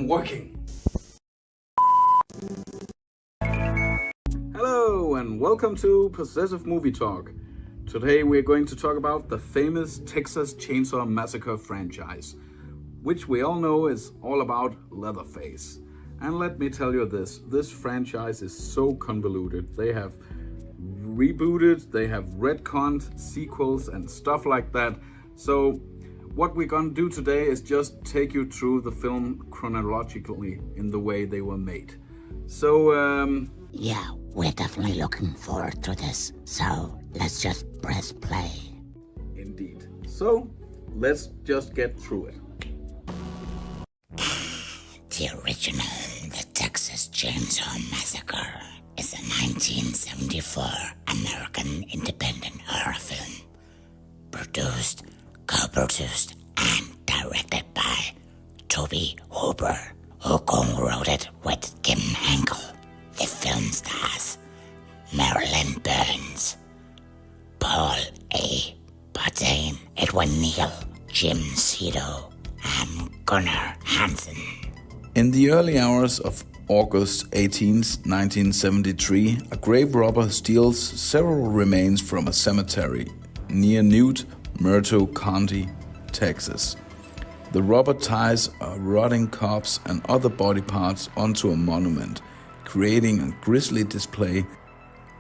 I'm working. Hello and welcome to Possessive Movie Talk. Today we're going to talk about the famous Texas Chainsaw Massacre franchise, which we all know is all about Leatherface. And let me tell you this franchise is so convoluted. They have rebooted, they have retcons, sequels and stuff like that. So what we're gonna do today is just take you through the film chronologically in the way they were made. So yeah, we're definitely looking forward to this. So let's just press play. Indeed. So let's just get through it. The original, the Texas Chainsaw Massacre, is a 1974 American independent horror film. Produced, co-produced, and directed by Toby Hooper, who co-wrote it with Kim Henkel. The film stars Marilyn Burns, Paul A. Bardane, Edwin Neal, Jim Cito, and Gunnar Hansen. In the early hours of August 18, 1973, a grave robber steals several remains from a cemetery near Newt, Murtaugh County, Texas. The robber ties a rotting corpse and other body parts onto a monument, creating a grisly display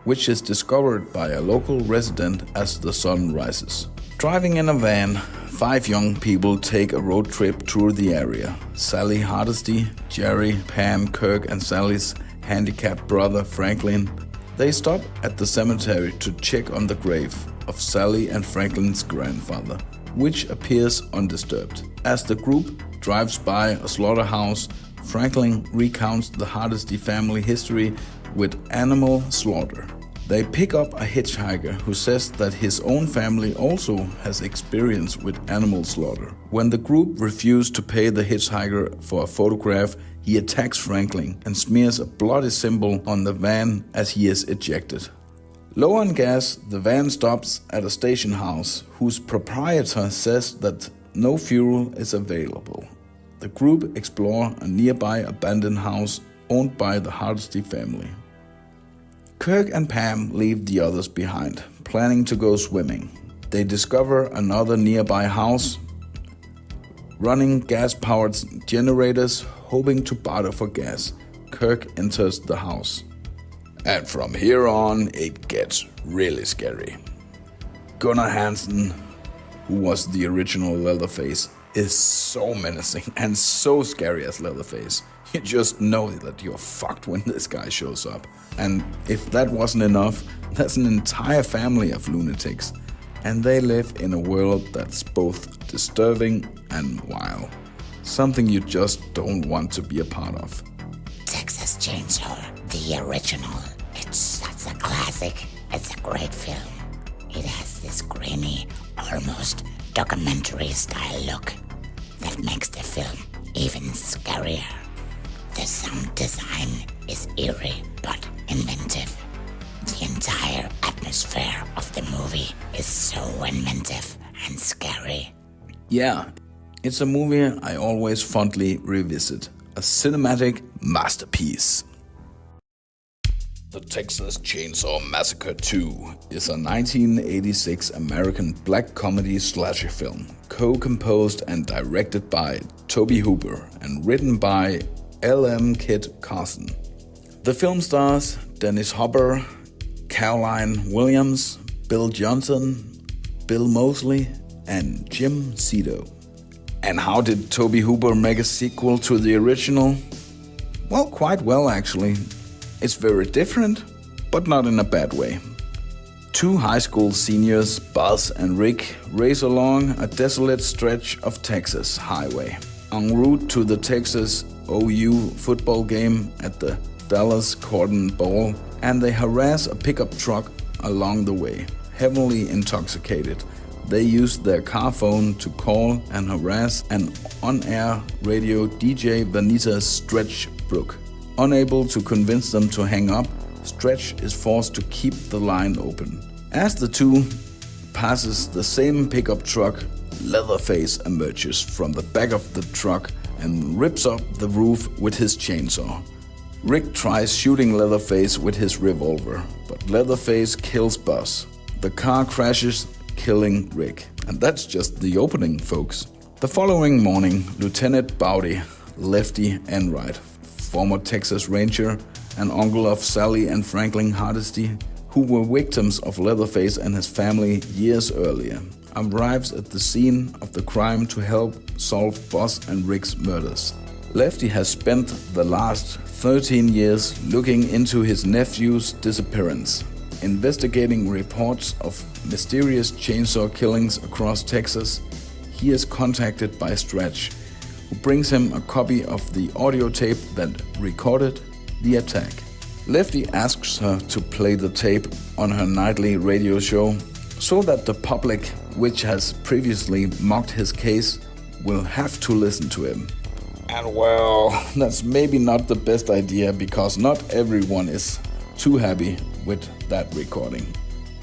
which is discovered by a local resident as the sun rises. Driving in a van, 5 young people take a road trip through the area. Sally Hardesty, Jerry, Pam, Kirk and Sally's handicapped brother Franklin. They stop at the cemetery to check on the grave of Sally and Franklin's grandfather, which appears undisturbed. As the group drives by a slaughterhouse, Franklin recounts the Hardesty family history with animal slaughter. They pick up a hitchhiker who says that his own family also has experience with animal slaughter. When the group refuse to pay the hitchhiker for a photograph, he attacks Franklin and smears a bloody symbol on the van as he is ejected. Low on gas, the van stops at a station house whose proprietor says that no fuel is available. The group explore a nearby abandoned house owned by the Hardesty family. Kirk and Pam leave the others behind, planning to go swimming. They discover another nearby house, running gas-powered generators, hoping to barter for gas. Kirk enters the house. And from here on, it gets really scary. Gunnar Hansen, who was the original Leatherface, is so menacing and so scary as Leatherface. You just know that you're fucked when this guy shows up. And if that wasn't enough, there's an entire family of lunatics. And they live in a world that's both disturbing and wild. Something you just don't want to be a part of. Texas Chainsaw, the original. It's such a classic. It's a great film. It has this grainy, almost documentary-style look that makes the film even scarier. The sound design is eerie but inventive. The entire atmosphere of the movie is so inventive and scary. Yeah, it's a movie I always fondly revisit. A cinematic masterpiece. The Texas Chainsaw Massacre 2 is a 1986 American black comedy slasher film, co-composed and directed by Toby Hooper and written by L.M. Kit Carson. The film stars Dennis Hopper, Caroline Williams, Bill Johnson, Bill Moseley, and Jim Cito. And how did Toby Hooper make a sequel to the original? Well, quite well actually. It's very different, but not in a bad way. 2 high school seniors, Buzz and Rick, race along a desolate stretch of Texas highway, en route to the Texas OU football game at the Dallas Cotton Bowl, and they harass a pickup truck along the way. Heavily intoxicated, they use their car phone to call and harass an on-air radio DJ Vanita Stretch Brook. Unable to convince them to hang up, Stretch is forced to keep the line open. As the two passes the same pickup truck, Leatherface emerges from the back of the truck and rips up the roof with his chainsaw. Rick tries shooting Leatherface with his revolver, but Leatherface kills Buzz. The car crashes, killing Rick. And that's just the opening, folks. The following morning, Lieutenant Bowdy, Lefty Enright, former Texas Ranger and uncle of Sally and Franklin Hardesty, who were victims of Leatherface and his family years earlier, arrives at the scene of the crime to help solve Buzz and Rick's murders. Lefty has spent the last 13 years looking into his nephew's disappearance, investigating reports of mysterious chainsaw killings across Texas. He is contacted by Stretch, who brings him a copy of the audio tape that recorded the attack. Lefty asks her to play the tape on her nightly radio show so that the public, which has previously mocked his case, will have to listen to him. And well, that's maybe not the best idea because not everyone is too happy with that recording.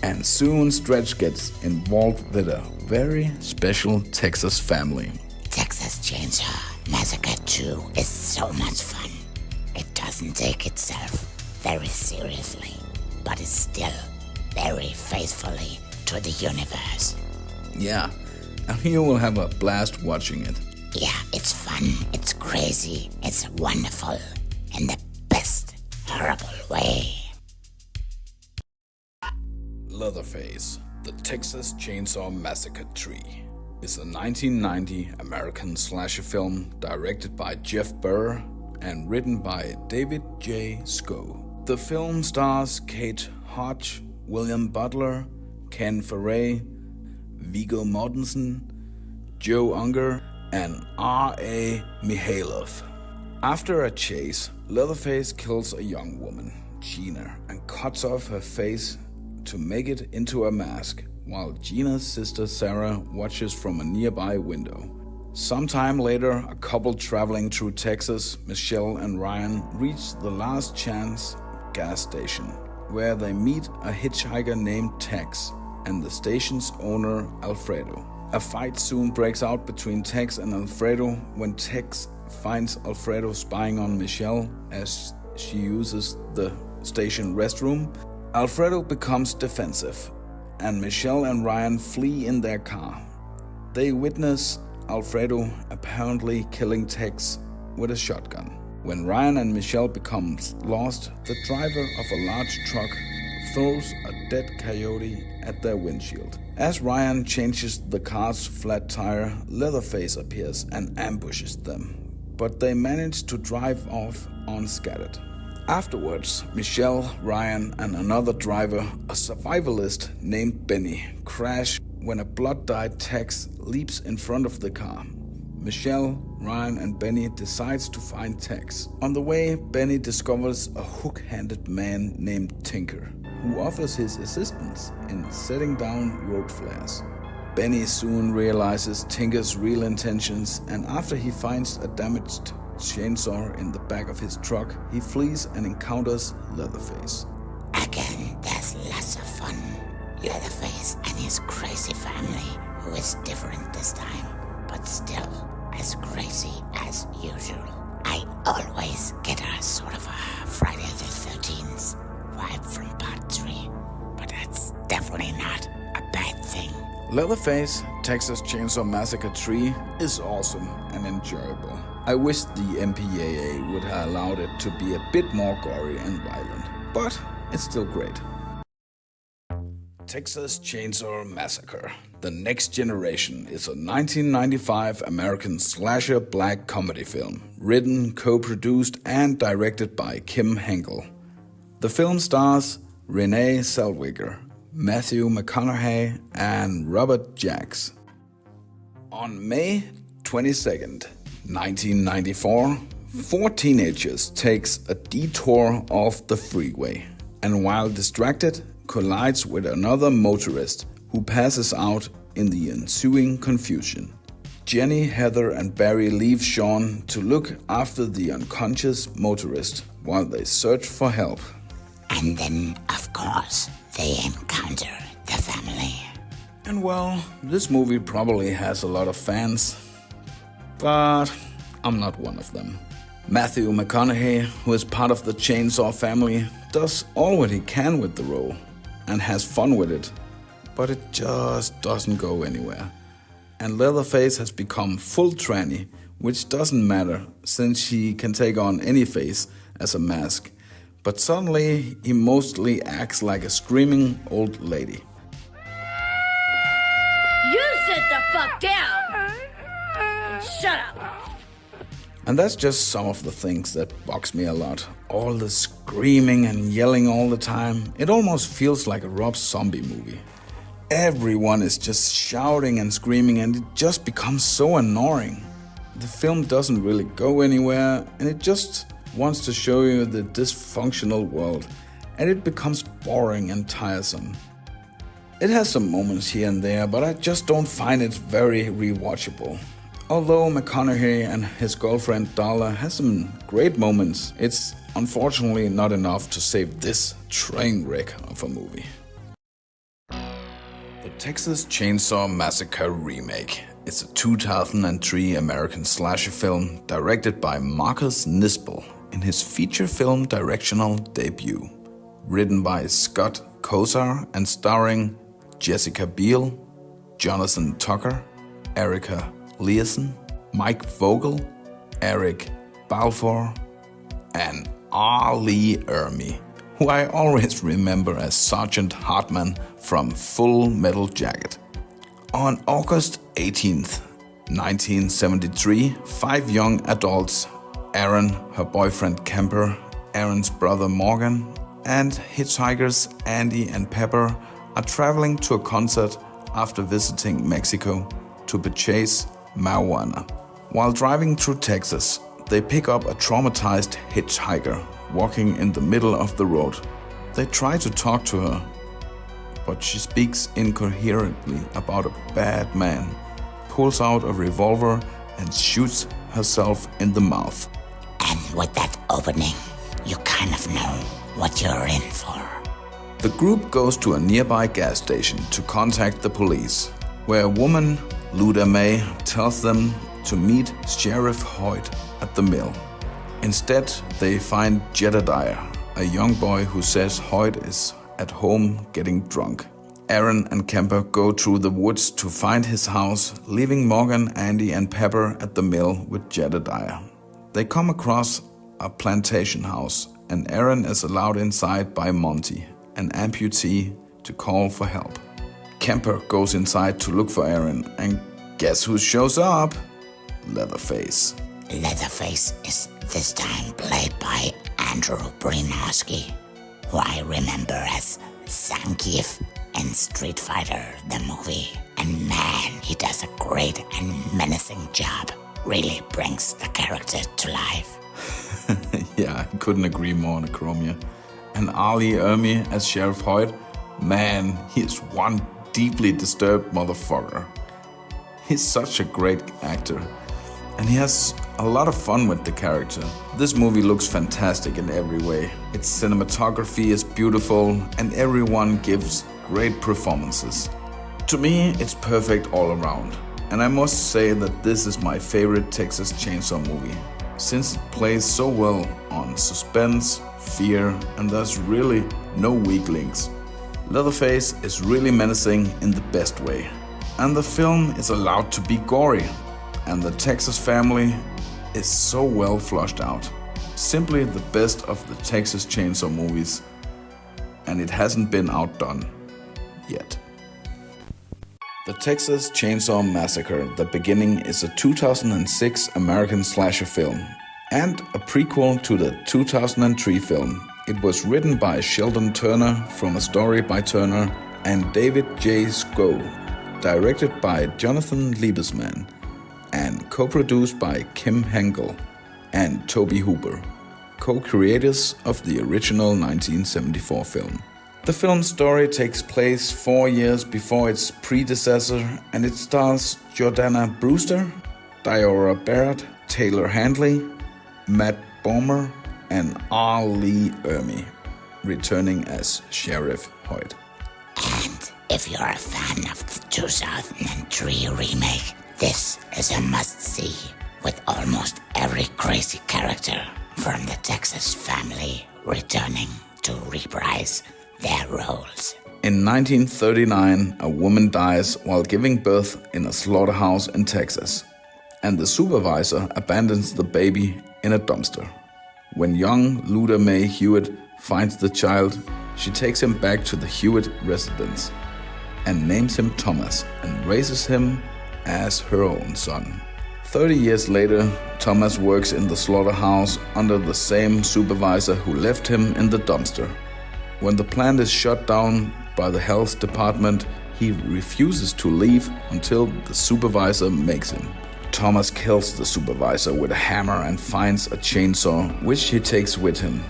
And soon Stretch gets involved with a very special Texas family. Texas Chainsaw Massacre 2 is so much fun. It doesn't take itself very seriously, but is still very faithfully to the universe. Yeah, and you will have a blast watching it. Yeah, it's fun, it's crazy, it's wonderful, in the best horrible way. Leatherface, the Texas Chainsaw Massacre 3, is a 1990 American slasher film directed by Jeff Burr and written by David J. Scow. The film stars Kate Hodge, William Butler, Ken Foray, Viggo Mortensen, Joe Unger, and R.A. Mihailov. After a chase, Leatherface kills a young woman, Gina, and cuts off her face to make it into a mask, while Gina's sister Sarah watches from a nearby window. Sometime later, a couple traveling through Texas, Michelle and Ryan, reach the Last Chance gas station, where they meet a hitchhiker named Tex and the station's owner, Alfredo. A fight soon breaks out between Tex and Alfredo when Tex finds Alfredo spying on Michelle as she uses the station restroom. Alfredo becomes defensive, and Michelle and Ryan flee in their car. They witness Alfredo apparently killing Tex with a shotgun. When Ryan and Michelle become lost, the driver of a large truck throws a dead coyote at their windshield. As Ryan changes the car's flat tire, Leatherface appears and ambushes them, but they manage to drive off unscathed. Afterwards, Michelle, Ryan, and another driver, a survivalist named Benny, crash when a blood-dyed Tex leaps in front of the car. Michelle, Ryan, and Benny decides to find Tex. On the way, Benny discovers a hook-handed man named Tinker, who offers his assistance in setting down road flares. Benny soon realizes Tinker's real intentions, and after he finds a damaged chainsaw in the back of his truck, he flees and encounters Leatherface. Again, there's lots of fun. Leatherface and his crazy family, who is different this time, but still as crazy as usual. I always get a sort of a Friday the 13th vibe from part 3, but that's definitely not a bad thing. Leatherface, Texas Chainsaw Massacre 3 is awesome and enjoyable. I wish the MPAA would have allowed it to be a bit more gory and violent, but it's still great. Texas Chainsaw Massacre: The Next Generation is a 1995 American slasher black comedy film, written, co-produced, and directed by Kim Henkel. The film stars Renee Zellweger, Matthew McConaughey, and Robert Jacks. On May 22nd, 1994, 4 teenagers takes a detour off the freeway, and while distracted, collides with another motorist who passes out in the ensuing confusion. Jenny, Heather, and Barry leave Sean to look after the unconscious motorist while they search for help. And then, of course, they encounter the family. And well, this movie probably has a lot of fans, but I'm not one of them. Matthew McConaughey, who is part of the Chainsaw family, does all what he can with the role and has fun with it, but it just doesn't go anywhere. And Leatherface has become full tranny, which doesn't matter since he can take on any face as a mask, but suddenly he mostly acts like a screaming old lady. You sit the fuck down! Shut up! And that's just some of the things that bugs me a lot. All the screaming and yelling all the time. It almost feels like a Rob Zombie movie. Everyone is just shouting and screaming and it just becomes so annoying. The film doesn't really go anywhere and it just wants to show you the dysfunctional world, and it becomes boring and tiresome. It has some moments here and there, but I just don't find it very rewatchable. Although McConaughey and his girlfriend Darla has some great moments, it's unfortunately not enough to save this train wreck of a movie. The Texas Chainsaw Massacre remake. It's a 2003 American slasher film directed by Marcus Nispel in his feature film directional debut. Written by Scott Kosar and starring Jessica Biel, Jonathan Tucker, Erica Leeson, Mike Vogel, Eric Balfour, and R. Lee Ermey, who I always remember as Sergeant Hartman from Full Metal Jacket. On August 18th, 1973, 5 young adults, Aaron, her boyfriend Kemper, Aaron's brother Morgan, and hitchhikers Andy and Pepper are traveling to a concert after visiting Mexico to purchase marijuana. While driving through Texas, they pick up a traumatized hitchhiker walking in the middle of the road. They try to talk to her, but she speaks incoherently about a bad man, pulls out a revolver and shoots herself in the mouth. And with that opening, you kind of know what you're in for. The group goes to a nearby gas station to contact the police, where a woman, Luda May, tells them to meet Sheriff Hoyt at the mill. Instead, they find Jedediah, a young boy who says Hoyt is at home getting drunk. Aaron and Kemper go through the woods to find his house, leaving Morgan, Andy, and Pepper at the mill with Jedediah. They come across a plantation house, and Aaron is allowed inside by Monty, an amputee, to call for help. Kemper goes inside to look for Aaron, and guess who shows up? Leatherface. Leatherface is this time played by Andrew Brinowski, who I remember as Zangief in Street Fighter, the movie. And man, he does a great and menacing job. Really brings the character to life. Yeah, I couldn't agree more, Necromia. And R. Lee Ermey as Sheriff Hoyt, man, he is one deeply disturbed motherfucker. He's such a great actor, and he has a lot of fun with the character. This movie looks fantastic in every way. Its cinematography is beautiful, and everyone gives great performances. To me, it's perfect all around. And I must say that this is my favorite Texas Chainsaw movie, since it plays so well on suspense, fear, and there's really no weak links. Leatherface is really menacing in the best way, and the film is allowed to be gory, and the Texas family is so well flushed out. Simply the best of the Texas Chainsaw movies, and it hasn't been outdone yet. The Texas Chainsaw Massacre: The Beginning is a 2006 American slasher film and a prequel to the 2003 film. It was written by Sheldon Turner from A Story by Turner and David J. Sko, directed by Jonathan Liebesman, and co-produced by Kim Henkel and Toby Hooper, co-creators of the original 1974 film. The film's story takes place 4 years before its predecessor, and it stars Jordana Brewster, Diora Barrett, Taylor Handley, Matt Bomer, and R. Lee Ermey, returning as Sheriff Hoyt. And if you're a fan of the 2003 remake, this is a must-see, with almost every crazy character from the Texas family returning to reprise their roles. In 1939, a woman dies while giving birth in a slaughterhouse in Texas, and the supervisor abandons the baby in a dumpster. When young Luda Mae Hewitt finds the child, she takes him back to the Hewitt residence and names him Thomas and raises him as her own son. 30 years later, Thomas works in the slaughterhouse under the same supervisor who left him in the dumpster. When the plant is shut down by the health department, he refuses to leave until the supervisor makes him. Thomas kills the supervisor with a hammer and finds a chainsaw, which he takes with him.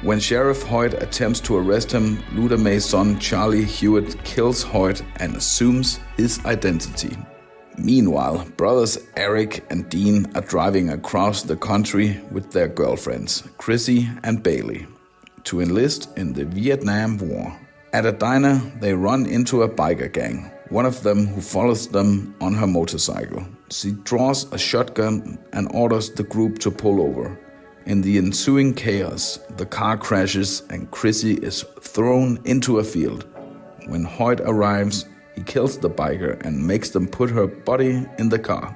When Sheriff Hoyt attempts to arrest him, Luda Mae's son Charlie Hewitt kills Hoyt and assumes his identity. Meanwhile, brothers Eric and Dean are driving across the country with their girlfriends, Chrissy and Bailey, to enlist in the Vietnam War. At a diner, they run into a biker gang, one of them who follows them on her motorcycle. She draws a shotgun and orders the group to pull over. In the ensuing chaos, the car crashes and Chrissy is thrown into a field. When Hoyt arrives, he kills the biker and makes them put her body in the car.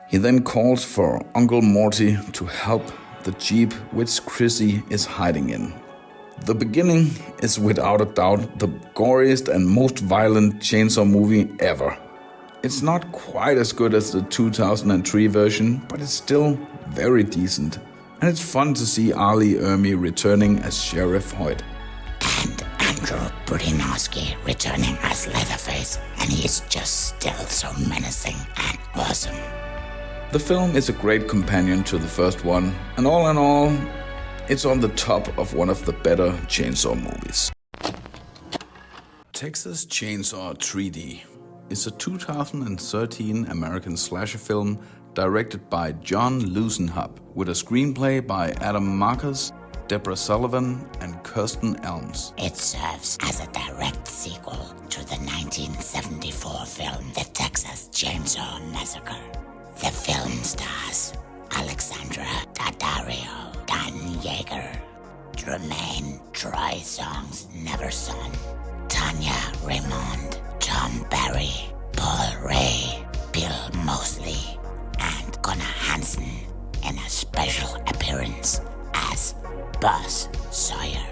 He then calls for Uncle Morty to help the Jeep which Chrissy is hiding in. The beginning is without a doubt the goriest and most violent chainsaw movie ever. It's not quite as good as the 2003 version, but it's still very decent. And it's fun to see Ali Ermey returning as Sheriff Hoyt. And Andrew Budinowski returning as Leatherface, and he's just still so menacing and awesome. The film is a great companion to the first one, and all in all, it's on the top of one of the better chainsaw movies. Texas Chainsaw 3D is a 2013 American slasher film directed by John Lusenhub, with a screenplay by Adam Marcus, Deborah Sullivan, and Kirsten Elms. It serves as a direct sequel to the 1974 film The Texas Chainsaw Massacre. The film stars Alexandra Daddario, Dan Yeager, Tremaine Troy Song's Neverson, Tanya Raymond, Tom Barry, Paul Ray, Bill Mosley, and Gunnar Hansen in a special appearance as Buzz Sawyer.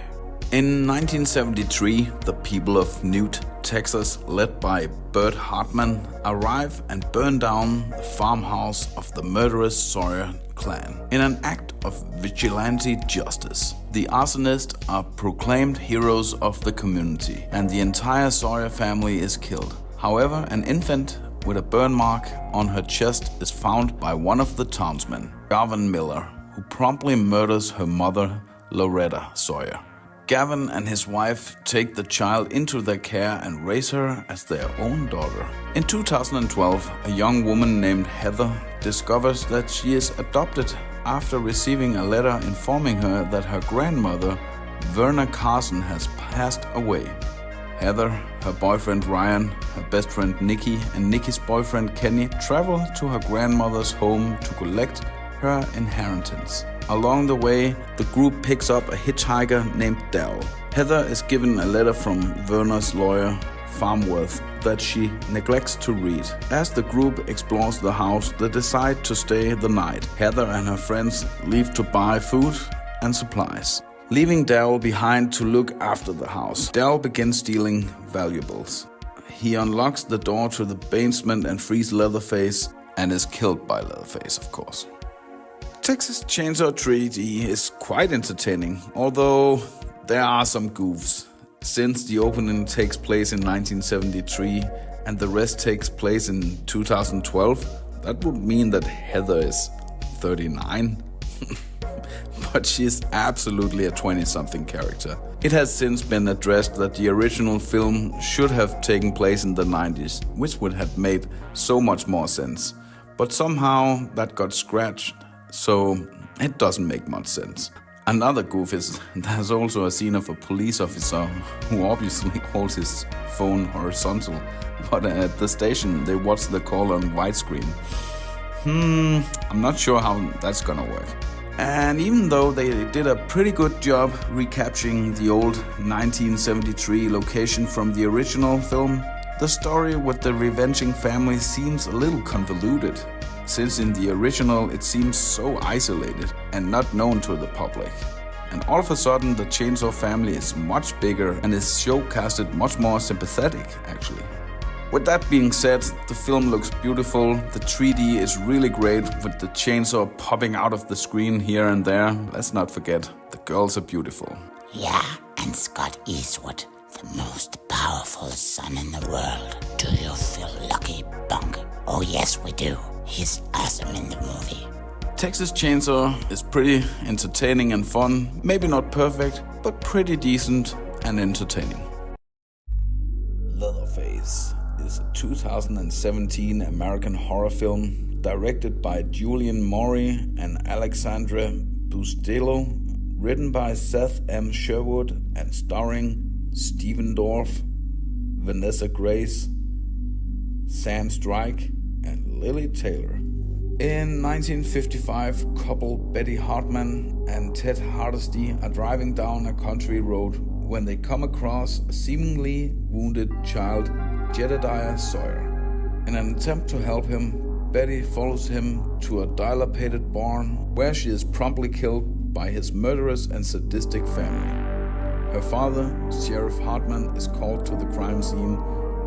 In 1973, the people of Newt, Texas, led by Bert Hartman, arrive and burn down the farmhouse of the murderous Sawyer clan. In an act of vigilante justice, the arsonists are proclaimed heroes of the community, and the entire Sawyer family is killed. However, an infant with a burn mark on her chest is found by one of the townsmen, Gavin Miller, who promptly murders her mother, Loretta Sawyer. Gavin and his wife take the child into their care and raise her as their own daughter. In 2012, a young woman named Heather discovers that she is adopted after receiving a letter informing her that her grandmother, Verna Carson, has passed away. Heather, her boyfriend Ryan, her best friend Nikki, and Nikki's boyfriend Kenny travel to her grandmother's home to collect her inheritance. Along the way, the group picks up a hitchhiker named Dell. Heather is given a letter from Verna's lawyer, Farmworth, that she neglects to read. As the group explores the house, they decide to stay the night. Heather and her friends leave to buy food and supplies, leaving Dell behind to look after the house. Dell begins stealing valuables. He unlocks the door to the basement and frees Leatherface, and is killed by Leatherface, of course. Texas Chainsaw 3D is quite entertaining, although there are some goofs. Since the opening takes place in 1973 and the rest takes place in 2012, that would mean that Heather is 39. But she's absolutely a 20-something character. It has since been addressed that the original film should have taken place in the 90s, which would have made so much more sense. But somehow that got scratched, so it doesn't make much sense. Another goof is there's also a scene of a police officer who obviously holds his phone horizontal, but at the station they watch the call on widescreen. I'm not sure how that's gonna work. And even though they did a pretty good job recapturing the old 1973 location from the original film, the story with the revenging family seems a little convoluted, since in the original it seems so isolated and not known to the public. And all of a sudden the Chainsaw family is much bigger and is showcasted much more sympathetic, actually. With that being said, the film looks beautiful, the 3D is really great with the chainsaw popping out of the screen here and there. Let's not forget, the girls are beautiful. Yeah, and Scott Eastwood, the most powerful son in the world. Do you feel lucky, punk? Oh yes, we do. He's awesome in the movie. Texas Chainsaw is pretty entertaining and fun. Maybe not perfect, but pretty decent and entertaining. Leatherface is a 2017 American horror film directed by Julian Maury and Alexandre Bustillo, written by Seth M. Sherwood and starring Stephen Dorff, Vanessa Grace, Sam Strike, and Lily Taylor. In 1955, couple Betty Hartman and Ted Hardesty are driving down a country road when they come across a seemingly wounded child, Jedediah Sawyer. In an attempt to help him, Betty follows him to a dilapidated barn where she is promptly killed by his murderous and sadistic family. Her father, Sheriff Hartman, is called to the crime scene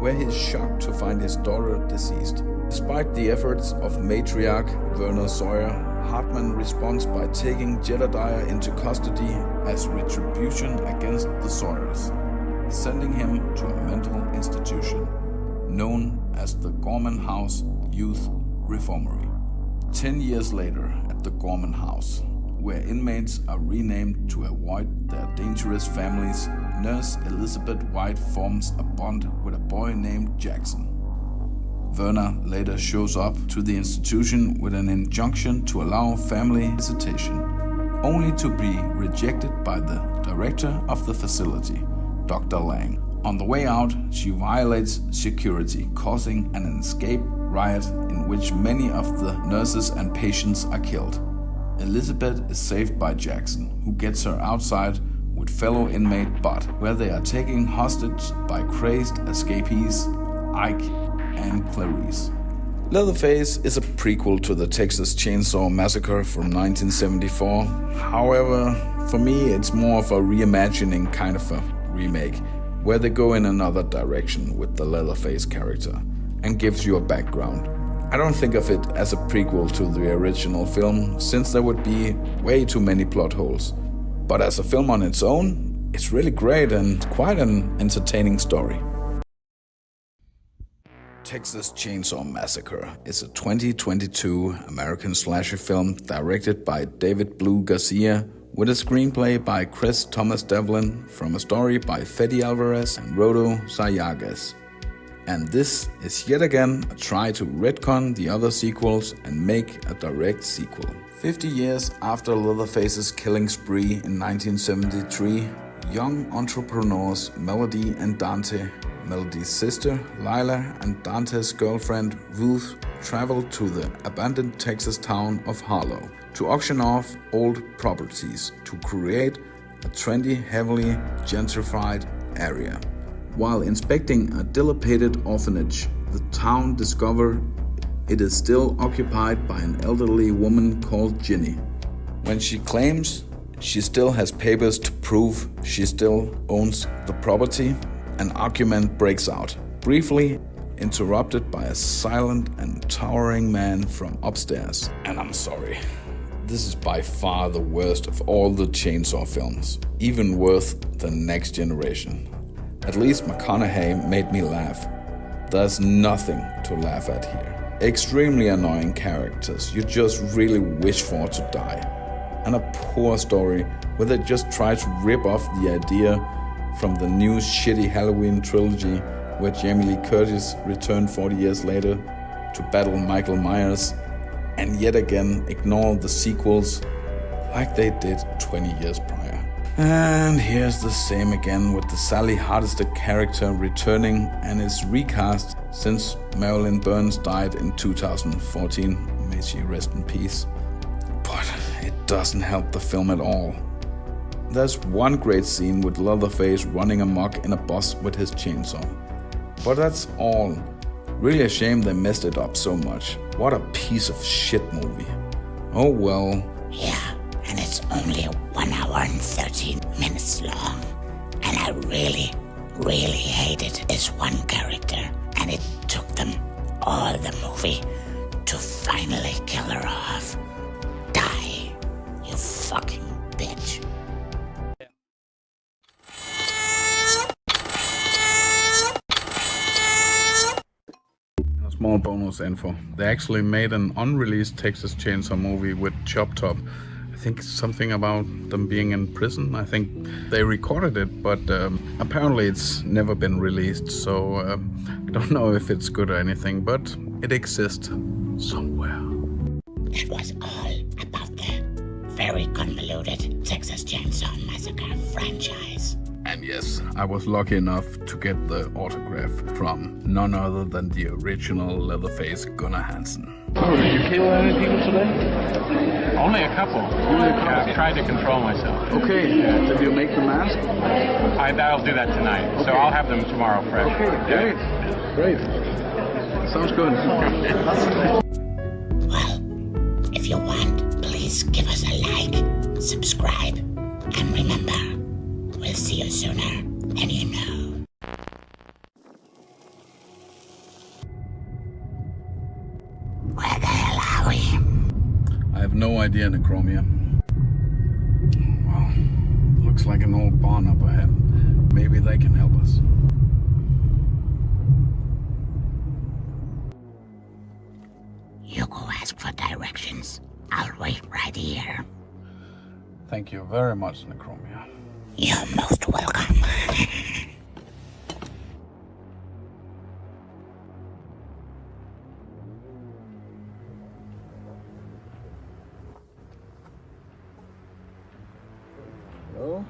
where he is shocked to find his daughter deceased. Despite the efforts of matriarch Werner Sawyer, Hartman responds by taking Jedediah into custody as retribution against the Sawyers, sending him to a mental institution known as the Gorman House Youth Reformatory. 10 years later, at the Gorman House, where inmates are renamed to avoid their dangerous families, nurse Elizabeth White forms a bond with a boy named Jackson. Werner later shows up to the institution with an injunction to allow family visitation, only to be rejected by the director of the facility, Dr. Lang. On the way out, she violates security, causing an escape riot in which many of the nurses and patients are killed. Elizabeth is saved by Jackson, who gets her outside with fellow inmate Bud, where they are taken hostage by crazed escapees Ike and Clarice. Leatherface is a prequel to the Texas Chainsaw Massacre from 1974. However, for me it's more of a reimagining kind of a remake, where they go in another direction with the Leatherface character and gives you a background. I don't think of it as a prequel to the original film, since there would be way too many plot holes. But as a film on its own, it's really great and quite an entertaining story. Texas Chainsaw Massacre is a 2022 American slasher film directed by David Blue Garcia with a screenplay by Chris Thomas Devlin from a story by Fede Alvarez and Rodo Sayagues. And this is yet again a try to retcon the other sequels and make a direct sequel. 50 years after Leatherface's killing spree in 1973, young entrepreneurs Melody and Dante, Melody's sister, Lila, and Dante's girlfriend, Ruth, traveled to the abandoned Texas town of Harlow to auction off old properties to create a trendy, heavily gentrified area. While inspecting a dilapidated orphanage, the town discovered it is still occupied by an elderly woman called Ginny. When she claims she still has papers to prove she still owns the property, an argument breaks out, briefly interrupted by a silent and towering man from upstairs. And I'm sorry, this is by far the worst of all the Chainsaw films, even worse than Next Generation. At least McConaughey made me laugh. There's nothing to laugh at here. Extremely annoying characters you just really wish for to die. And a poor story where they just try to rip off the idea from the new shitty Halloween trilogy where Jamie Lee Curtis returned 40 years later to battle Michael Myers, and yet again ignore the sequels like they did 20 years prior. And here's the same again with the Sally Hardesty character returning and is recast since Marilyn Burns died in 2014. may she rest in peace. But it doesn't help the film at all. There's one great scene with Leatherface running amok in a bus with his chainsaw. But that's all. Really a shame they messed it up so much. What a piece of shit movie. Oh well. Yeah, and it's only 1 hour and 13 minutes long. And I really hated this one character. And it took them all the movie to finally kill her off. Die, you fucking bitch. Small bonus info. They actually made an unreleased Texas Chainsaw movie with Chop Top. I think something about them being in prison. I think they recorded it, but apparently it's never been released. So I don't know if it's good or anything, but it exists somewhere. That was all about the very convoluted Texas Chainsaw Massacre franchise. And yes, I was lucky enough to get the autograph from none other than the original Leatherface Gunnar Hansen. Oh, did you kill any people today? Only a couple. Yeah, I've tried to control myself. Okay, did you make the mask? I'll do that tonight. Okay. So I'll have them tomorrow fresh. Okay, great. Sounds good. Well, if you want, please give us a like, subscribe, and remember, we'll see you sooner than you know. Where the hell are we? I have no idea, Necromia. Well, looks like an old barn up ahead. Maybe they can help us. You go ask for directions. I'll wait right here. Thank you very much, Necromia. You're most welcome. Hello?